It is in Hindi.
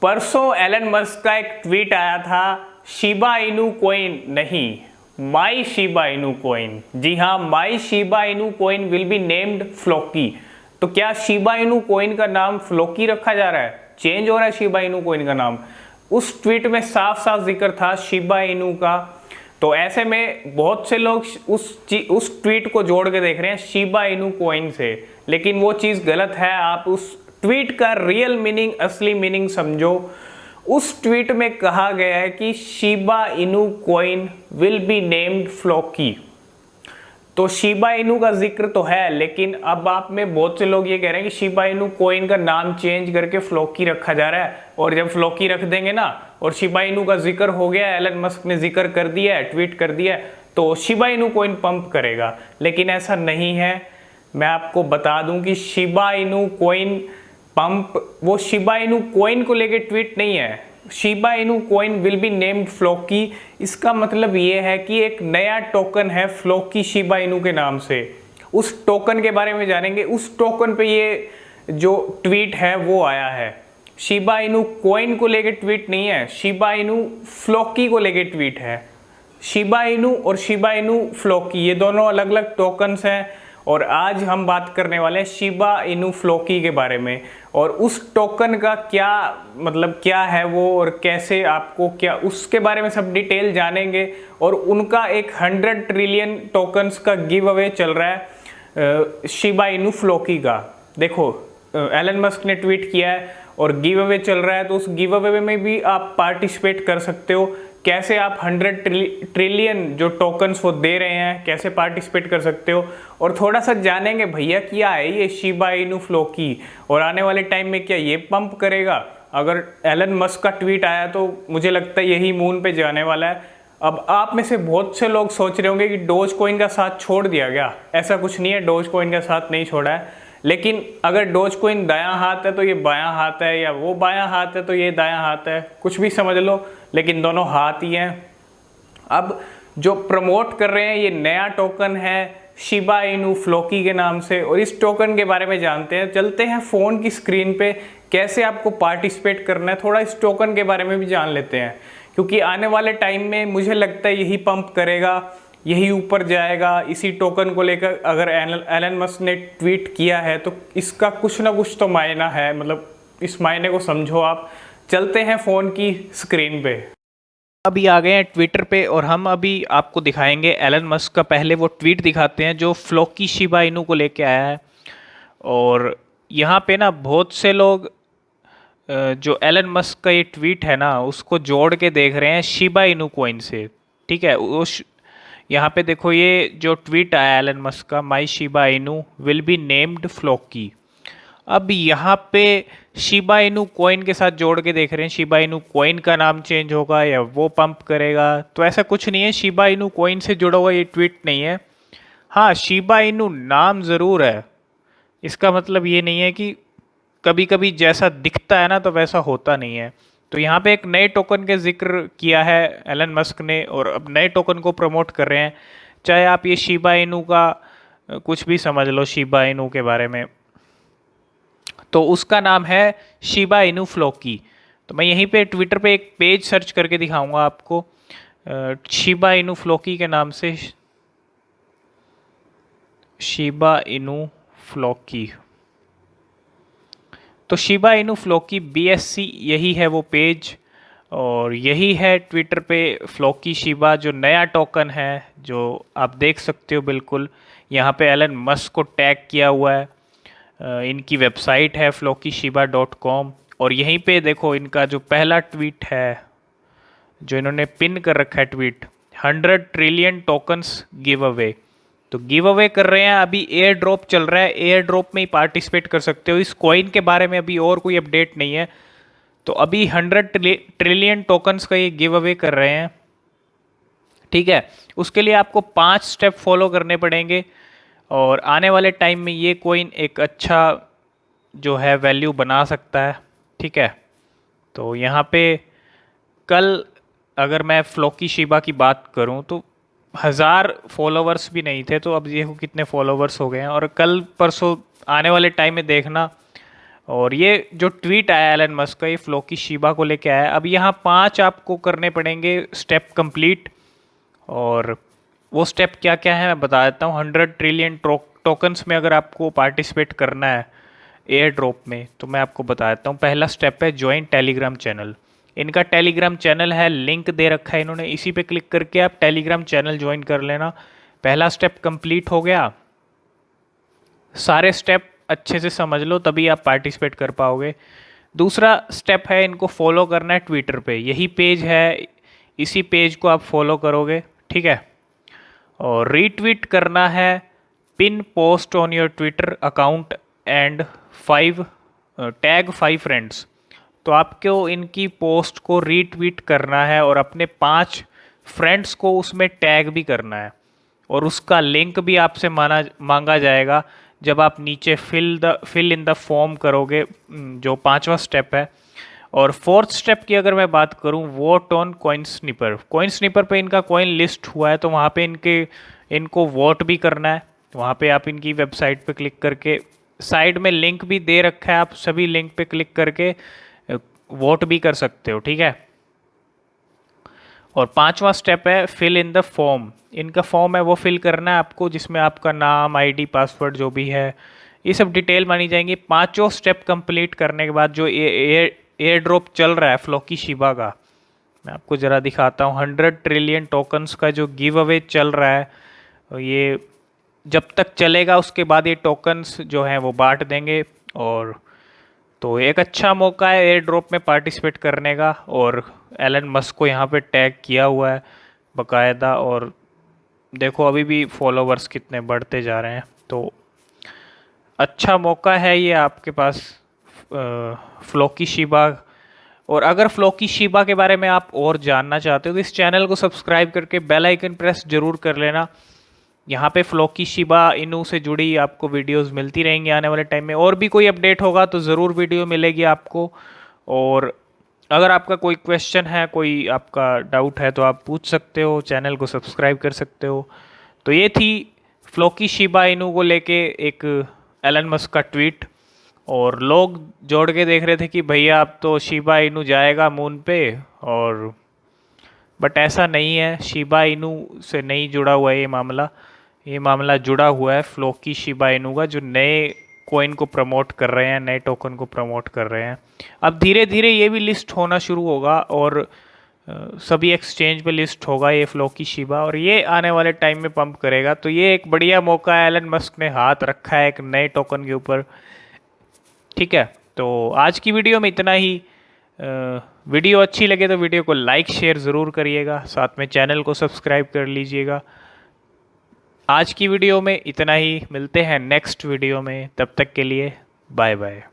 परसों एलन मस्क का एक ट्वीट आया था, शिबा इनू कॉइन नहीं, माई शिबा इनू कॉइन। जी हाँ, my Shiba Inu coin will be named Floki. तो क्या शिबा इनू कॉइन का नाम फ्लोकी रखा जा रहा है, चेंज हो रहा है शिबा इनू कॉइन का नाम? उस ट्वीट में साफ साफ जिक्र था शिबा इनू का। तो ऐसे में बहुत से लोग उस ट्वीट को जोड़ के देख रहे हैं शिबा इनू कॉइन से, लेकिन वो चीज़ गलत है। आप उस ट्वीट का रियल मीनिंग, असली मीनिंग समझो। उस ट्वीट में कहा गया है कि Shiba Inu coin will be named Floki. तो शिबा इनू का जिक्र तो है, लेकिन अब आप में बहुत से लोग ये कह रहे हैं कि शिबा इनू कॉइन का नाम चेंज करके फ्लोकी रखा जा रहा है, और जब फ्लोकी रख देंगे ना और शिबा इनू का जिक्र हो गया, एलन मस्क ने जिक्र कर दिया है, ट्वीट कर दिया है, तो शिबा इनू कॉइन पंप करेगा। लेकिन ऐसा नहीं है। मैं आपको बता दूं कि शिबा इनू कॉइन पंप वो शिबा इनू कॉइन को लेके ट्वीट नहीं है। Shiba Inu coin will be named Floki, इसका मतलब ये है कि एक नया टोकन है फ्लोकी शिबा इनू के नाम से। उस टोकन के बारे में जानेंगे। उस टोकन पे ये जो ट्वीट है वो आया है। शिबा इनू कॉइन को लेके ट्वीट नहीं है, शिबा इनू फ्लोकी को लेके ट्वीट है। शिबा इनू और शिबा इनू फ्लोकी ये दोनों अलग अलग टोकन्स हैं, और आज हम बात करने वाले हैं शिबा इनू फ्लोकी के बारे में। और उस टोकन का क्या मतलब क्या है वो, और कैसे आपको क्या उसके बारे में सब डिटेल जानेंगे। और उनका एक 100 ट्रिलियन टोकन्स का गिव अवे चल रहा है शिबा इनू फ्लोकी का। देखो, एलन मस्क ने ट्वीट किया है और गिव अवे चल रहा है, तो उस गिव अवे में भी आप पार्टिसिपेट कर सकते हो। कैसे आप 100 ट्रिलियन जो टोकन्स वो दे रहे हैं, कैसे पार्टिसिपेट कर सकते हो, और थोड़ा सा जानेंगे भैया क्या है ये शिबा इनू फ्लोकी, और आने वाले टाइम में क्या ये पंप करेगा। अगर एलन मस्क का ट्वीट आया तो मुझे लगता है यही मून पे जाने वाला है। अब आप में से बहुत से लोग सोच रहे होंगे कि डोज कॉइन का साथ छोड़ दिया गया। ऐसा कुछ नहीं है, डोज कॉइन का साथ नहीं छोड़ा है। लेकिन अगर डोज कॉइन दायां हाथ है तो ये बायां हाथ है, या वो बायां हाथ है तो ये दायां हाथ है, कुछ भी समझ लो, लेकिन दोनों हाथ ही हैं। अब जो प्रमोट कर रहे हैं ये नया टोकन है शिबा इनू फ्लोकी के नाम से, और इस टोकन के बारे में जानते हैं। चलते हैं फ़ोन की स्क्रीन पे, कैसे आपको पार्टिसिपेट करना है, थोड़ा इस टोकन के बारे में भी जान लेते हैं। क्योंकि आने वाले टाइम में मुझे लगता है यही पंप करेगा, यही ऊपर जाएगा। इसी टोकन को लेकर अगर एलन मस्क ने ट्वीट किया है तो इसका कुछ ना कुछ तो मायना है, मतलब इस मायने को समझो आप। चलते हैं फ़ोन की स्क्रीन पे। अभी आ गए हैं ट्विटर पे, और हम अभी आपको दिखाएंगे एलन मस्क का पहले वो ट्वीट दिखाते हैं जो फ्लोकी शिबा इनू को लेके आया है। और यहाँ पे ना बहुत से लोग जो एलन मस्क का ये ट्वीट है ना उसको जोड़ के देख रहे हैं शिबा इनू कॉइन से। ठीक है, उस यहाँ पे देखो ये जो ट्वीट आया एलन मस्क का, my Shiba Inu will be named Floki. अब यहाँ पे शिबा इनू कॉइन के साथ जोड़ के देख रहे हैं शिबा इनू कॉइन का नाम चेंज होगा या वो पंप करेगा। तो ऐसा कुछ नहीं है, शिबा इनू कॉइन से जुड़ा हुआ ये ट्वीट नहीं है। हाँ, शिबा इनू नाम ज़रूर है। इसका मतलब ये नहीं है कि कभी कभी जैसा दिखता है ना तो वैसा होता नहीं है। तो यहाँ पे एक नए टोकन के जिक्र किया है एलन मस्क ने, और अब नए टोकन को प्रमोट कर रहे हैं। चाहे आप ये शिबा इनू का कुछ भी समझ लो शिबा इनू के बारे में, तो उसका नाम है शिबा इनू फ्लोकी। तो मैं यहीं पे ट्विटर पे एक पेज सर्च करके दिखाऊंगा आपको शिबा इनू फ्लोकी के नाम से, शिबा इनू फ्लोकी। तो शिबा इनू फ्लोकी BSC यही है वो पेज, और यही है ट्विटर पे फ्लोकी शिबा जो नया टोकन है, जो आप देख सकते हो। बिल्कुल यहाँ पे एलन मस्क को टैग किया हुआ है। इनकी वेबसाइट है flokishiba.com, और यहीं पे देखो इनका जो पहला ट्वीट है जो इन्होंने पिन कर रखा है tweet, 100 trillion tokens give away. तो गिव अवे कर रहे हैं, अभी एयर ड्रॉप चल रहा है, एयर ड्रॉप में ही पार्टिसिपेट कर सकते हो। इस कॉइन के बारे में अभी और कोई अपडेट नहीं है। तो अभी 100 ट्रिलियन टोकन्स का ये गिव अवे कर रहे हैं। ठीक है, उसके लिए आपको 5 स्टेप फॉलो करने पड़ेंगे, और आने वाले टाइम में ये कॉइन एक अच्छा जो है वैल्यू बना सकता है। ठीक है, तो यहाँ पे कल अगर मैं फ्लोकी शिबा की बात करूँ तो 1000 फॉलोवर्स भी नहीं थे, तो अब देखो कितने फॉलोवर्स हो गए हैं। और कल परसों आने वाले टाइम में देखना और ये जो ट्वीट आया एलन मस्क का, ये फ्लोकी शिबा को लेके आया। अब यहाँ 5 आपको करने पड़ेंगे स्टेप कंप्लीट, और वो स्टेप क्या क्या है मैं बता देता हूँ। 100 ट्रिलियन टोकन्स में अगर आपको पार्टिसिपेट करना है एयर ड्रॉप में, तो मैं आपको बता देता हूँ। पहला स्टेप है ज्वाइन टेलीग्राम चैनल। इनका टेलीग्राम चैनल है, लिंक दे रखा है इन्होंने, इसी पे क्लिक करके आप टेलीग्राम चैनल ज्वाइन कर लेना। पहला स्टेप कंप्लीट हो गया। सारे स्टेप अच्छे से समझ लो तभी आप पार्टिसिपेट कर पाओगे। दूसरा स्टेप है इनको फॉलो करना है ट्विटर पे, यही पेज है, इसी पेज को आप फॉलो करोगे, ठीक है। और रीट्वीट करना है pin post on your Twitter account and tag 5 friends. तो आपको इनकी पोस्ट को रीट्वीट करना है और अपने 5 फ्रेंड्स को उसमें टैग भी करना है, और उसका लिंक भी आपसे मांगा जाएगा जब आप नीचे फिल इन द फॉर्म करोगे, जो 5वां स्टेप है। और 4th स्टेप की अगर मैं बात करूं, vote on coin sniper. Coin sniper पे इनका कॉइन लिस्ट हुआ है, तो वहाँ पे इनको वोट भी करना है। वहाँ पे आप इनकी वेबसाइट पे क्लिक करके, साइड में लिंक भी दे रखा है, आप सभी लिंक पे क्लिक करके वोट भी कर सकते हो, ठीक है। और 5वां स्टेप है फिल इन द फॉर्म। इनका फॉर्म है वो फिल करना है आपको, जिसमें आपका नाम, आईडी, पासवर्ड जो भी है ये सब डिटेल मानी जाएंगी। 5 स्टेप कंप्लीट करने के बाद जो एयर ड्रॉप चल रहा है फ्लोकी शिबा का, मैं आपको ज़रा दिखाता हूँ। 100 ट्रिलियन टोकन्स का जो गिव अवे चल रहा है, ये जब तक चलेगा उसके बाद ये टोकन्स जो हैं वो बांट देंगे। और तो एक अच्छा मौका है एयर ड्रॉप में पार्टिसिपेट करने का। और एलन मस्क को यहाँ पे टैग किया हुआ है बाकायदा, और देखो अभी भी फॉलोवर्स कितने बढ़ते जा रहे हैं। तो अच्छा मौका है ये आपके पास फ्लोकी शिबा। और अगर फ्लोकी शिबा के बारे में आप और जानना चाहते हो तो इस चैनल को सब्सक्राइब करके बेल आइकन प्रेस जरूर कर लेना। यहाँ पे फ्लोकी शिबा इनू से जुड़ी आपको वीडियोस मिलती रहेंगी आने वाले टाइम में। और भी कोई अपडेट होगा तो ज़रूर वीडियो मिलेगी आपको। और अगर आपका कोई क्वेश्चन है, कोई आपका डाउट है, तो आप पूछ सकते हो, चैनल को सब्सक्राइब कर सकते हो। तो ये थी फ्लोकी शिबा इनू को लेके एक एलन मस्क का ट्वीट। और लोग जोड़ के देख रहे थे कि भैया अब तो शिबा इनू जाएगा मून पे, और बट ऐसा नहीं है, शिबा इनू से नहीं जुड़ा हुआ है ये मामला जुड़ा हुआ है फ्लोकी शिबा इनू का, जो नए कॉइन को प्रमोट कर रहे हैं, नए टोकन को प्रमोट कर रहे हैं। अब धीरे धीरे ये भी लिस्ट होना शुरू होगा, और सभी एक्सचेंज पे लिस्ट होगा ये फ्लोकी शिबा, और ये आने वाले टाइम में पंप करेगा। तो ये एक बढ़िया मौका है, एलन मस्क ने हाथ रखा है एक नए टोकन के ऊपर, ठीक है। तो आज की वीडियो में इतना ही। वीडियो अच्छी लगे तो वीडियो को लाइक शेयर ज़रूर करिएगा, साथ में चैनल को सब्सक्राइब कर लीजिएगा। आज की वीडियो में इतना ही, मिलते हैं नेक्स्ट वीडियो में, तब तक के लिए बाय बाय।